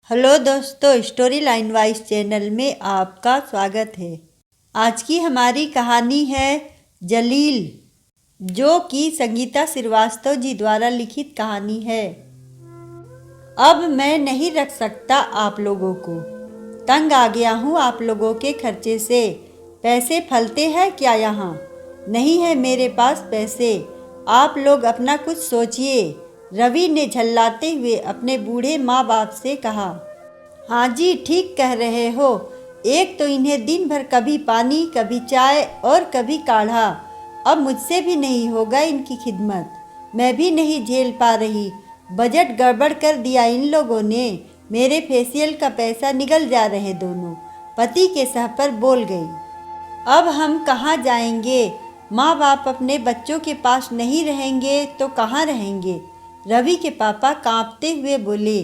Hello दोस्तों, story line wise channel में आपका स्वागत है। आज की हमारी कहानी है जलील, जो कि संगीता श्रीवास्तव जी द्वारा लिखित कहानी है। अब मैं नहीं रख सकता आप लोगों को, तंग आ गया हूँ आप लोगों के खर्चे से। पैसे फलते हैं क्या यहाँ? नहीं है मेरे पास पैसे, आप लोग अपना कुछ सोचिए। रवि ने झल्लाते हुए अपने बूढ़े माँ बाप से कहा। हाँ जी, ठीक कह रहे हो। एक तो इन्हें दिन भर कभी पानी, कभी चाय और कभी काढ़ा। अब मुझसे भी नहीं होगा इनकी खिदमत, मैं भी नहीं झेल पा रही। बजट गड़बड़ कर दिया इन लोगों ने। मेरे फेशियल का पैसा निकल जा रहे दोनों, पति के सह पर बोल गई। अब हम कहाँ जाएंगे? माँ बाप अपने बच्चों के पास नहीं रहेंगे तो कहाँ रहेंगे? रवि के पापा कांपते हुए बोले।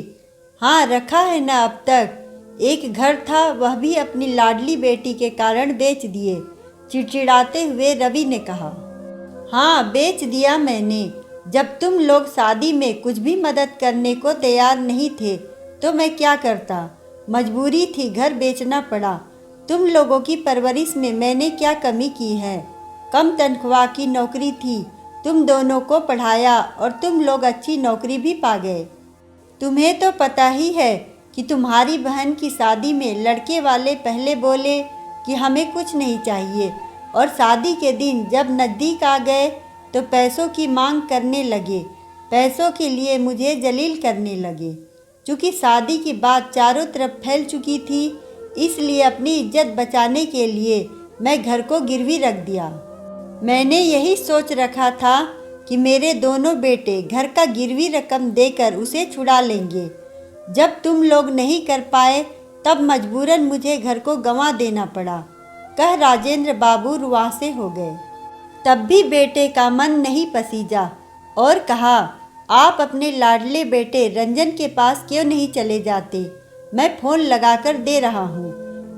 हाँ, रखा है ना अब तक। एक घर था, वह भी अपनी लाडली बेटी के कारण बेच दिए। चिड़चिड़ाते हुए रवि ने कहा। हाँ, बेच दिया मैंने। जब तुम लोग शादी में कुछ भी मदद करने को तैयार नहीं थे तो मैं क्या करता? मजबूरी थी, घर बेचना पड़ा। तुम लोगों की परवरिश में मैंने क्या कमी की है? कम तनख्वाह की नौकरी थी, तुम दोनों को पढ़ाया और तुम लोग अच्छी नौकरी भी पा गए। तुम्हें तो पता ही है कि तुम्हारी बहन की शादी में लड़के वाले पहले बोले कि हमें कुछ नहीं चाहिए, और शादी के दिन जब नज़दीक आ गए तो पैसों की मांग करने लगे। पैसों के लिए मुझे जलील करने लगे। चूँकि शादी की बात चारों तरफ फैल चुकी थी, इसलिए अपनी इज्जत बचाने के लिए मैं घर को गिरवी रख दिया। मैंने यही सोच रखा था कि मेरे दोनों बेटे घर का गिरवी रकम देकर उसे छुड़ा लेंगे। जब तुम लोग नहीं कर पाए तब मजबूरन मुझे घर को गंवा देना पड़ा, कह राजेंद्र बाबू रुआंसे हो गए। तब भी बेटे का मन नहीं पसीजा और कहा, आप अपने लाडले बेटे रंजन के पास क्यों नहीं चले जाते? मैं फ़ोन लगाकर दे रहा हूँ,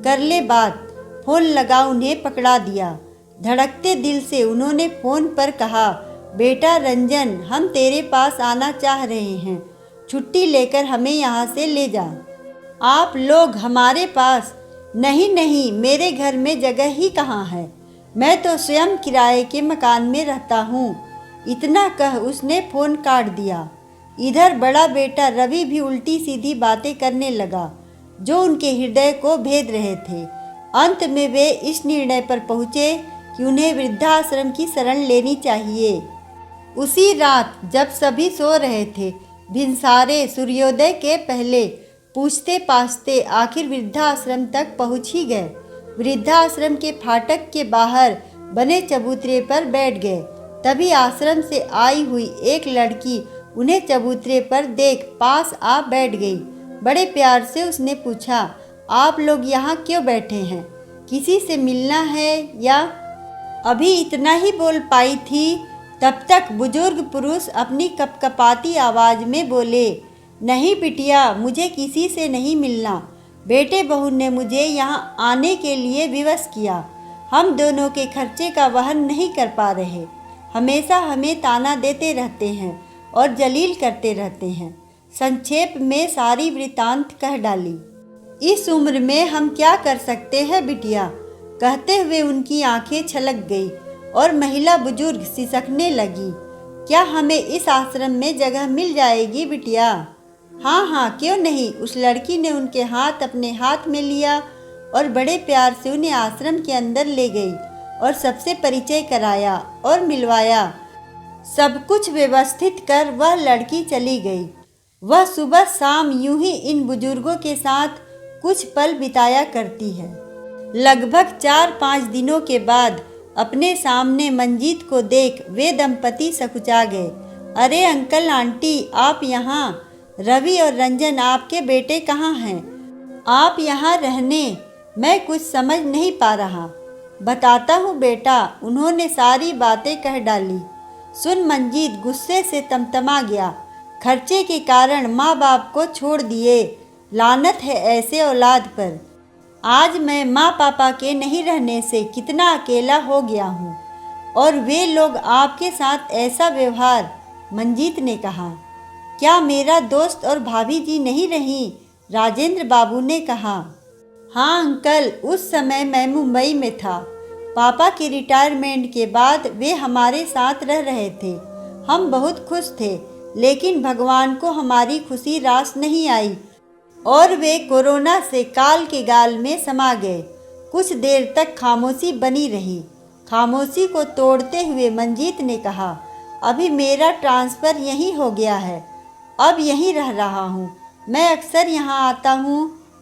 कर ले बात। फ़ोन लगा, उन्हें पकड़ा दिया। धड़कते दिल से उन्होंने फ़ोन पर कहा, बेटा रंजन, हम तेरे पास आना चाह रहे हैं, छुट्टी लेकर हमें यहाँ से ले जा। आप लोग हमारे पास? नहीं नहीं, मेरे घर में जगह ही कहाँ है, मैं तो स्वयं किराए के मकान में रहता हूँ। इतना कह उसने फ़ोन काट दिया। इधर बड़ा बेटा रवि भी उल्टी सीधी बातें करने लगा जो उनके हृदय को भेद रहे थे। अंत में वे इस निर्णय पर पहुँचे कि उन्हें वृद्धाश्रम की शरण लेनी चाहिए। उसी रात जब सभी सो रहे थे, भिनसारे सूर्योदय के पहले पूछते पाछते आखिर वृद्धाश्रम तक पहुँच ही गए। वृद्धाश्रम के फाटक के बाहर बने चबूतरे पर बैठ गए। तभी आश्रम से आई हुई एक लड़की उन्हें चबूतरे पर देख पास आ बैठ गई। बड़े प्यार से उसने पूछा, आप लोग यहाँ क्यों बैठे हैं? किसी से मिलना है या? अभी इतना ही बोल पाई थी, तब तक बुजुर्ग पुरुष अपनी कपकपाती आवाज़ में बोले, नहीं बिटिया, मुझे किसी से नहीं मिलना। बेटे बहू ने मुझे यहाँ आने के लिए विवश किया। हम दोनों के खर्चे का वहन नहीं कर पा रहे। हमेशा हमें ताना देते रहते हैं और जलील करते रहते हैं। संक्षेप में सारी वृतांत कह डाली। इस उम्र में हम क्या कर सकते हैं बिटिया? कहते हुए उनकी आंखें छलक गई और महिला बुजुर्ग सिसकने लगी। क्या हमें इस आश्रम में जगह मिल जाएगी बिटिया? हाँ हाँ, क्यों नहीं। उस लड़की ने उनके हाथ अपने हाथ में लिया और बड़े प्यार से उन्हें आश्रम के अंदर ले गई और सबसे परिचय कराया और मिलवाया। सब कुछ व्यवस्थित कर वह लड़की चली गई। वह सुबह शाम यूं ही इन बुजुर्गों के साथ कुछ पल बिताया करती है। लगभग 4-5 दिनों के बाद अपने सामने मंजीत को देख वे दंपति सकुचा गए। अरे अंकल आंटी, आप यहाँ? रवि और रंजन आपके बेटे कहाँ हैं? आप यहाँ रहने? मैं कुछ समझ नहीं पा रहा। बताता हूँ बेटा, उन्होंने सारी बातें कह डाली। सुन मंजीत गुस्से से तमतमा गया। खर्चे के कारण माँ बाप को छोड़ दिए। लानत है ऐसे औलाद पर। आज मैं माँ पापा के नहीं रहने से कितना अकेला हो गया हूँ, और वे लोग आपके साथ ऐसा व्यवहार। मंजीत ने कहा, क्या मेरा दोस्त और भाभी जी नहीं रहीं? राजेंद्र बाबू ने कहा, हाँ अंकल, उस समय मैं मुंबई में था। पापा की रिटायरमेंट के बाद वे हमारे साथ रह रहे थे। हम बहुत खुश थे, लेकिन भगवान को हमारी खुशी रास नहीं आई और वे कोरोना से काल के गाल में समा गए। कुछ देर तक खामोशी बनी रही। खामोशी को तोड़ते हुए मंजीत ने कहा, अभी मेरा ट्रांसफ़र यहीं हो गया है, अब यहीं रह रहा हूँ। मैं अक्सर यहाँ आता हूँ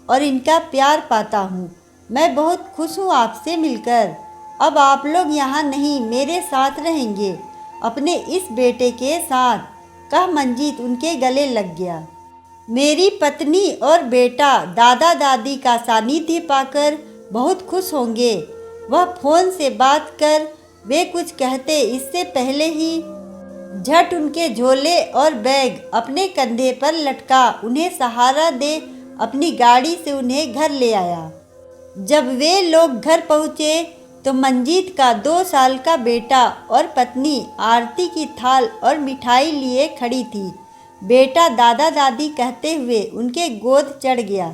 और इनका प्यार पाता हूँ। मैं बहुत खुश हूँ आपसे मिलकर। अब आप लोग यहाँ नहीं, मेरे साथ रहेंगे, अपने इस बेटे के साथ, कह मंजीत उनके गले लग गया। मेरी पत्नी और बेटा दादा दादी का सानिध्य पाकर बहुत खुश होंगे। वह फ़ोन से बात कर वे कुछ कहते इससे पहले ही झट उनके झोले और बैग अपने कंधे पर लटका उन्हें सहारा दे अपनी गाड़ी से उन्हें घर ले आया। जब वे लोग घर पहुँचे तो मंजीत का 2 साल का बेटा और पत्नी आरती की थाल और मिठाई लिए खड़ी थी। बेटा दादा दादी कहते हुए उनके गोद चढ़ गया।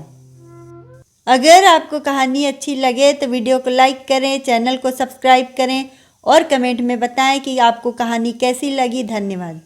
अगर आपको कहानी अच्छी लगे तो वीडियो को लाइक करें, चैनल को सब्सक्राइब करें और कमेंट में बताएं कि आपको कहानी कैसी लगी। धन्यवाद।